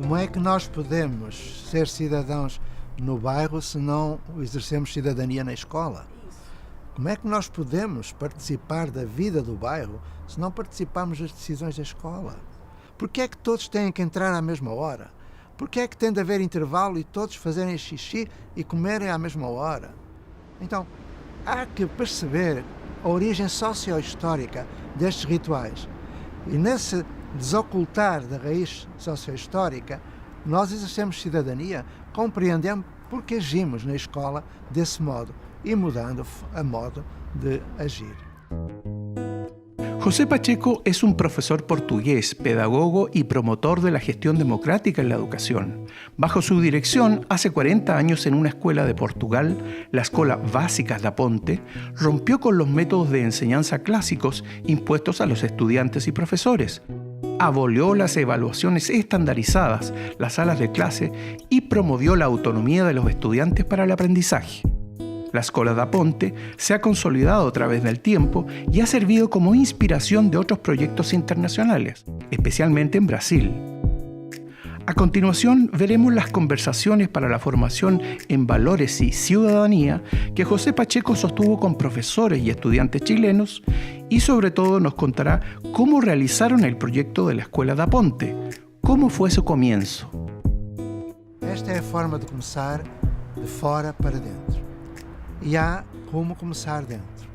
Como é que nós podemos ser cidadãos no bairro se não exercemos cidadania na escola? Como é que nós podemos participar da vida do bairro se não participamos das decisões da escola? Porquê é que todos têm que entrar à mesma hora? Porquê é que tem de haver intervalo e todos fazerem xixi e comerem à mesma hora? Então, há que perceber a origem socio-histórica destes rituais. E nesse desocultar da raiz socio-histórica, nós exercemos cidadania, compreendemos porque agimos na escola desse modo e mudando a modo de agir. José Pacheco es un profesor portugués, pedagogo y promotor de la gestión democrática en la educación. Bajo su dirección, hace 40 años en una escuela de Portugal, la Escola Básicas da Ponte, rompió con los métodos de enseñanza clásicos impuestos a los estudiantes y profesores. Abolió las evaluaciones estandarizadas, las salas de clase y promovió la autonomía de los estudiantes para el aprendizaje. La Escola da Ponte se ha consolidado a través del tiempo y ha servido como inspiración de otros proyectos internacionales, especialmente en Brasil. A continuación, veremos las conversaciones para la formación en valores y ciudadanía que José Pacheco sostuvo con profesores y estudiantes chilenos y sobre todo nos contará cómo realizaron el proyecto de la Escuela da Ponte, cómo fue su comienzo. Esta é a forma de começar de fora para dentro. E há como começar dentro.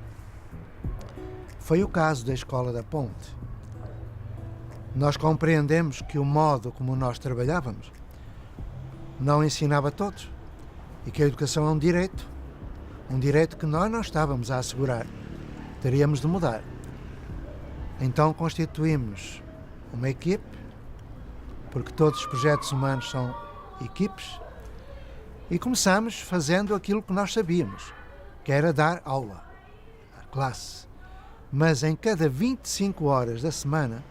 Foi o caso da Escola da Ponte. Nós compreendemos que o modo como nós trabalhávamos não ensinava a todos e que a educação é um direito que nós não estávamos a assegurar. Teríamos de mudar. Então constituímos uma equipe, porque todos os projetos humanos são equipes, e começámos fazendo aquilo que nós sabíamos, que era dar aula, a classe. Mas em cada 25 horas da semana,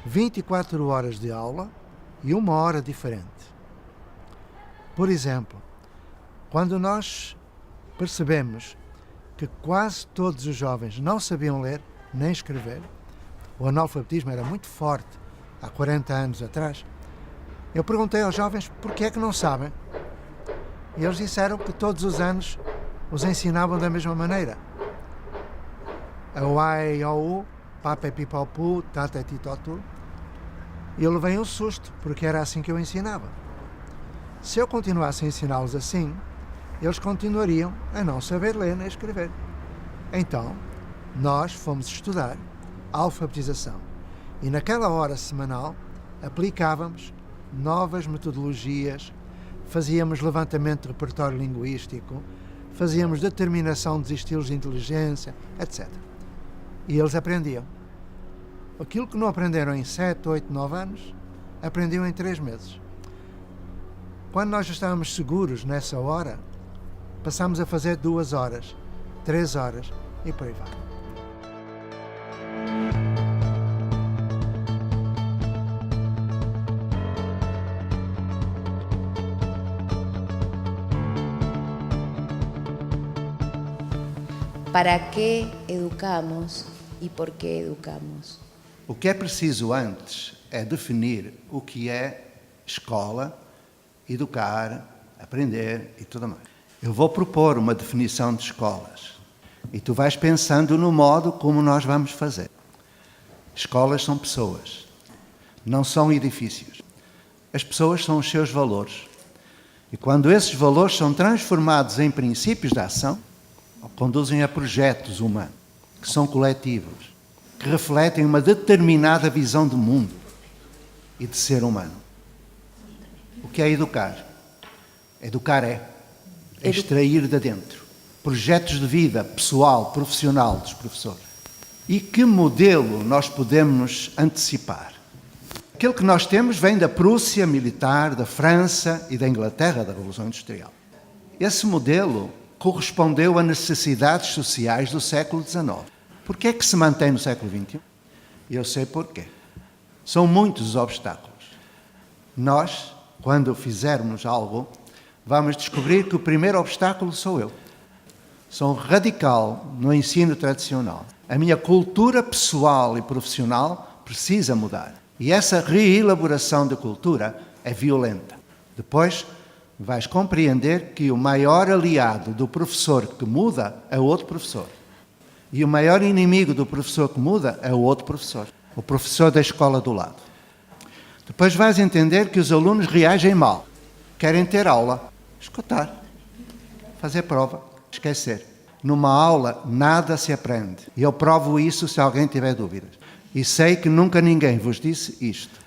24 horas de aula e 1 hora diferente. Por exemplo, quando nós percebemos que quase todos os jovens não sabiam ler nem escrever, o analfabetismo era muito forte há 40 anos atrás, eu perguntei aos jovens porquê é que não sabem. E eles disseram que todos os anos os ensinavam da mesma maneira. O A, E, I, O, U, Papa, Pipa, Pu, Tata, Titotu. E eu levei um susto, porque era assim que eu ensinava. Se eu continuasse a ensiná-los assim, eles continuariam a não saber ler nem escrever. Então, nós fomos estudar a alfabetização. E naquela hora semanal, aplicávamos novas metodologias, fazíamos levantamento de repertório linguístico, fazíamos determinação dos estilos de inteligência, etc. E eles aprendiam. Aquilo que não aprenderam em 7, 8, 9 anos, aprendiam em 3 meses. Quando nós estávamos seguros nessa hora, passámos a fazer 2 horas, 3 horas e por aí vai. ¿Para qué educamos y por qué educamos? O que é preciso antes é definir o que é escola, educar, aprender e tudo mais. Eu vou propor uma definição de escolas e tu vais pensando no modo como nós vamos fazer. Escolas são pessoas, não são edifícios. As pessoas são os seus valores. E quando esses valores são transformados em princípios de ação, conduzem a projetos humanos, que são coletivos, que refletem uma determinada visão de mundo e de ser humano. O que é educar? Educar é extrair de dentro projetos de vida pessoal, profissional dos professores. E que modelo nós podemos antecipar? Aquele que nós temos vem da Prússia militar, da França e da Inglaterra, da Revolução Industrial. Esse modelo correspondeu a necessidades sociais do século XIX. Porquê é que se mantém no século XXI? Eu sei porquê. São muitos os obstáculos. Nós, quando fizermos algo, vamos descobrir que o primeiro obstáculo sou eu. Sou radical no ensino tradicional. A minha cultura pessoal e profissional precisa mudar. E essa reelaboração da cultura é violenta. Depois vais compreender que o maior aliado do professor que muda é o outro professor. E o maior inimigo do professor que muda é o outro professor. O professor da escola do lado. Depois vais entender que os alunos reagem mal. Querem ter aula, escutar, fazer prova, esquecer. Numa aula nada se aprende. E eu provo isso se alguém tiver dúvidas. E sei que nunca ninguém vos disse isto.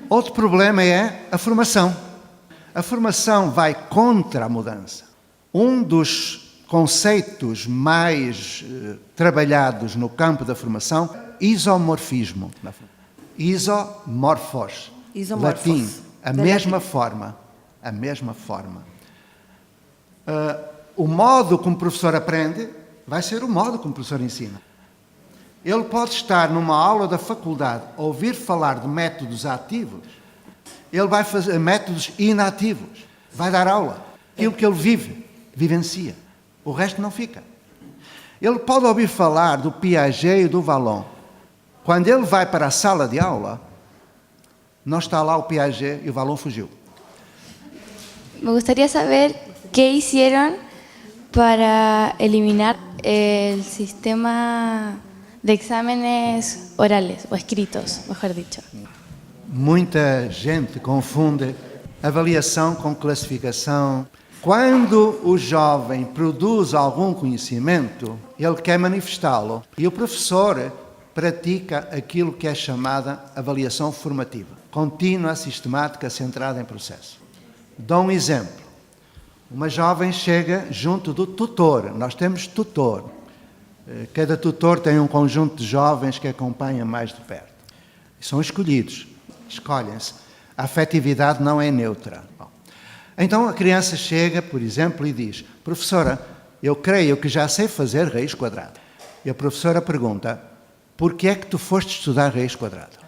Outro problema é a formação. A formação vai contra a mudança. Um dos conceitos mais trabalhados no campo da formação, isomorfismo. Isomorfos. Latim, a mesma forma. A mesma forma. O modo como o professor aprende vai ser o modo como o professor ensina. Ele pode estar numa aula da faculdade, ouvir falar de métodos ativos, ele vai fazer métodos inativos, vai dar aula. Aquilo que ele vive, vivencia. O resto não fica. Ele pode ouvir falar do Piaget e do Vallon. Quando ele vai para a sala de aula, não está lá o Piaget e o Vallon fugiu. Me gustaría saber qué hicieron para eliminar el sistema de exámenes orales o escritos, mejor dicho. Muita gente confunde avaliação com classificação. Quando o jovem produz algum conhecimento, ele quer manifestá-lo. E o professor pratica aquilo que é chamada avaliação formativa, contínua, sistemática, centrada em processo. Dou um exemplo. Uma jovem chega junto do tutor. Nós temos tutor. Cada tutor tem um conjunto de jovens que acompanha mais de perto. E são escolhidos. Escolhem-se. A afetividade não é neutra. Bom, então a criança chega, por exemplo, e diz: professora, eu creio que já sei fazer raiz quadrada. E a professora pergunta: por que é que tu foste estudar raiz quadrada?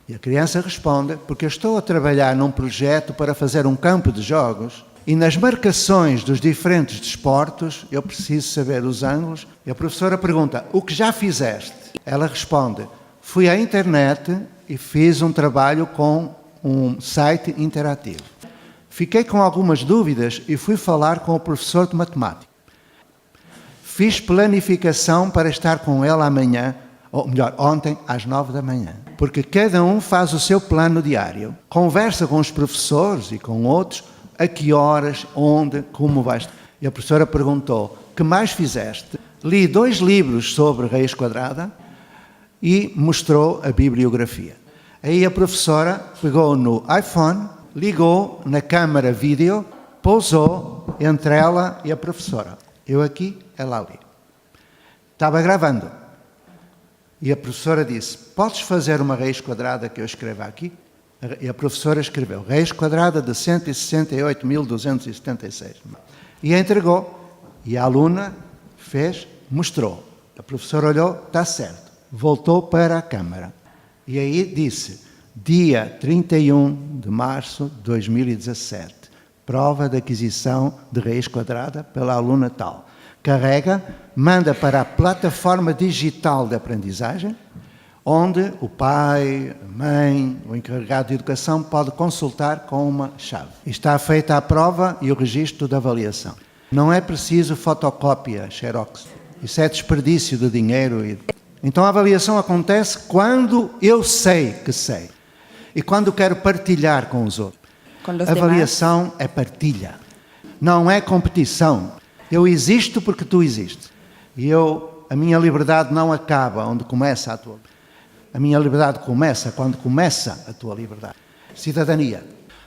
E a criança responde: porque eu estou a trabalhar num projeto para fazer um campo de jogos e nas marcações dos diferentes desportos eu preciso saber os ângulos. E a professora pergunta: o que já fizeste? Ela responde: fui à internet e fiz um trabalho com um site interativo. Fiquei com algumas dúvidas e fui falar com o professor de matemática. Fiz planificação para estar com ele amanhã, ou melhor, ontem, às 9 da manhã. Porque cada um faz o seu plano diário. Conversa com os professores e com outros, a que horas, onde, como vais. E a professora perguntou: que mais fizeste? Li 2 livros sobre raiz quadrada e mostrou a bibliografia. Aí a professora pegou no iPhone, ligou na câmara vídeo, pousou entre ela e a professora. Eu aqui, ela ali. Estava gravando. E a professora disse: podes fazer uma raiz quadrada que eu escreva aqui? E a professora escreveu: raiz quadrada de 168.276. E a entregou. E a aluna fez, mostrou. A professora olhou: está certo. Voltou para a câmara. E aí disse: dia 31 de março de 2017. Prova de aquisição de raiz quadrada pela aluna tal. Carrega, manda para a plataforma digital de aprendizagem, onde o pai, a mãe, o encarregado de educação pode consultar com uma chave. Está feita a prova e o registro da avaliação. Não é preciso fotocópia, xerox. Isso é desperdício de dinheiro. Então a avaliação acontece quando eu sei que sei. E quando quero partilhar com os outros. A avaliação é partilha. Não é competição. Eu existo porque tu existes. E a minha liberdade não acaba onde começa a tua. A minha liberdade começa quando começa a tua liberdade. Cidadania.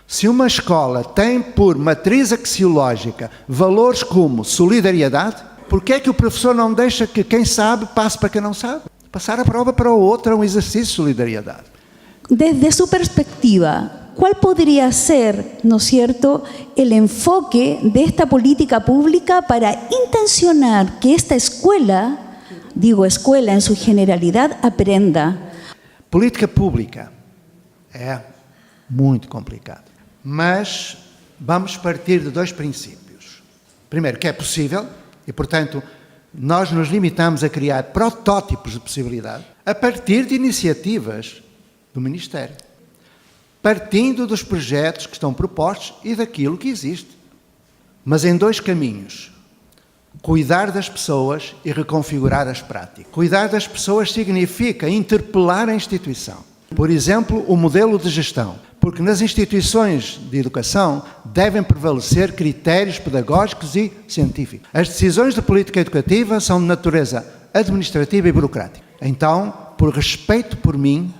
Se uma escola tem por matriz axiológica valores como solidariedade, por que é que o professor não deixa que quem sabe passe para quem não sabe? Passar a prova para o outro é um exercício de solidariedade. Desde su perspectiva, ¿cuál podría ser, ¿no es cierto?, el enfoque de esta política pública para intencionar que esta escuela, digo escuela en su generalidad, aprenda? Política pública é muito complicado, mas vamos partir de 2 princípios. Primeiro, que é possível e, portanto, nós nos limitamos a criar protótipos de possibilidade a partir de iniciativas do Ministério. partindo dos projetos que estão propostos e daquilo que existe. Mas em 2 caminhos. Cuidar das pessoas e reconfigurar as práticas. Cuidar das pessoas significa interpelar a instituição. Por exemplo, o modelo de gestão. Porque nas instituições de educação devem prevalecer critérios pedagógicos e científicos. As decisões de política educativa são de natureza administrativa e burocrática. Então, por respeito por mim,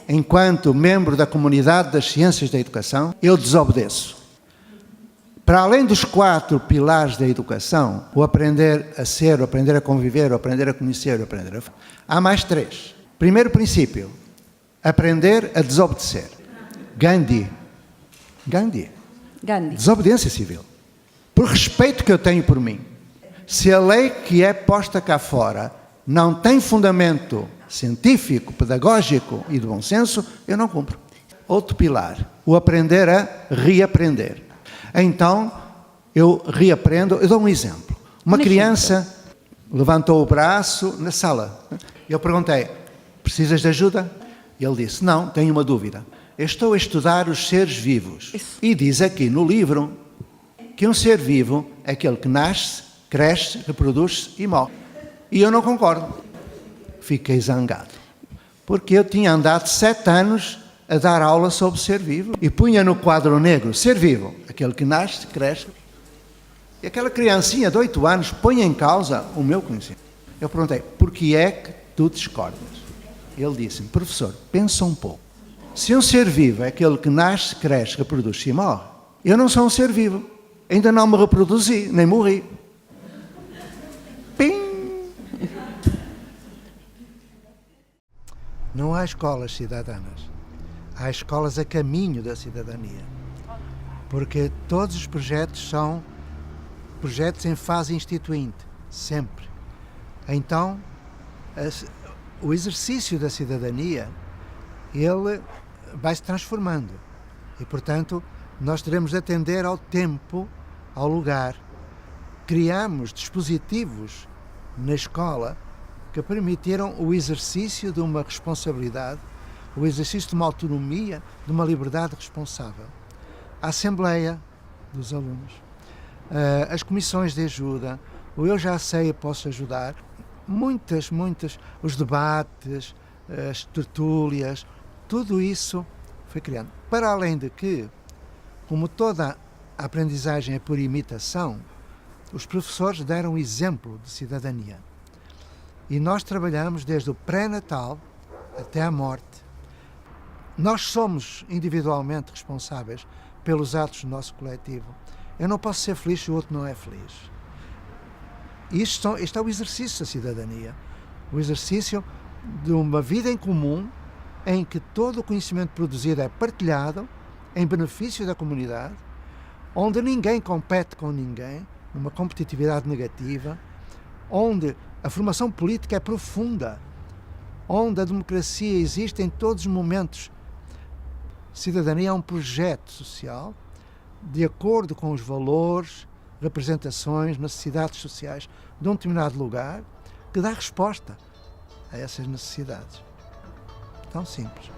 enquanto membro da comunidade das ciências da educação, eu desobedeço. Para além dos 4 pilares da educação, o aprender a ser, o aprender a conviver, o aprender a conhecer, o aprender a... há mais 3. Primeiro princípio, aprender a desobedecer. Gandhi. Desobediência civil. Por respeito que eu tenho por mim. Se a lei que é posta cá fora não tem fundamento científico, pedagógico e de bom senso, eu não cumpro. Outro pilar, o aprender a reaprender. Então, eu reaprendo. Eu dou um exemplo. Uma criança levantou o braço na sala. Eu perguntei, precisas de ajuda? E ele disse, não, tenho uma dúvida. Eu estou a estudar os seres vivos. E diz aqui no livro que um ser vivo é aquele que nasce, cresce, reproduz-se e morre. E eu não concordo. Fiquei zangado. Porque eu tinha andado 7 anos a dar aula sobre ser vivo e punha no quadro negro, ser vivo, aquele que nasce, cresce. E aquela criancinha de 8 anos põe em causa o meu conhecimento. Eu perguntei, por que é que tu discordas? Ele disse-me, professor, pensa um pouco. Se um ser vivo é aquele que nasce, cresce, reproduz-se e morre, eu não sou um ser vivo. Ainda não me reproduzi, nem morri. Pim! Não há escolas cidadãs. Há escolas a caminho da cidadania. Porque todos os projetos são projetos em fase instituinte, sempre. Então, o exercício da cidadania, ele vai se transformando. E, portanto, nós teremos de atender ao tempo, ao lugar. Criamos dispositivos na escola que permitiram o exercício de uma responsabilidade, o exercício de uma autonomia, de uma liberdade responsável. A assembleia dos alunos, as comissões de ajuda, o eu já sei, eu posso ajudar, muitas, os debates, as tertúlias, tudo isso foi criado. Para além de que, como toda a aprendizagem é por imitação, os professores deram exemplo de cidadania. E nós trabalhamos desde o pré-natal até à morte. Nós somos individualmente responsáveis pelos atos do nosso coletivo. Eu não posso ser feliz se o outro não é feliz. Isto é o exercício da cidadania. O exercício de uma vida em comum em que todo o conhecimento produzido é partilhado em benefício da comunidade, onde ninguém compete com ninguém, numa competitividade negativa, onde a formação política é profunda, onde a democracia existe em todos os momentos. Cidadania é um projeto social de acordo com os valores, representações, necessidades sociais de um determinado lugar, que dá resposta a essas necessidades. Tão simples.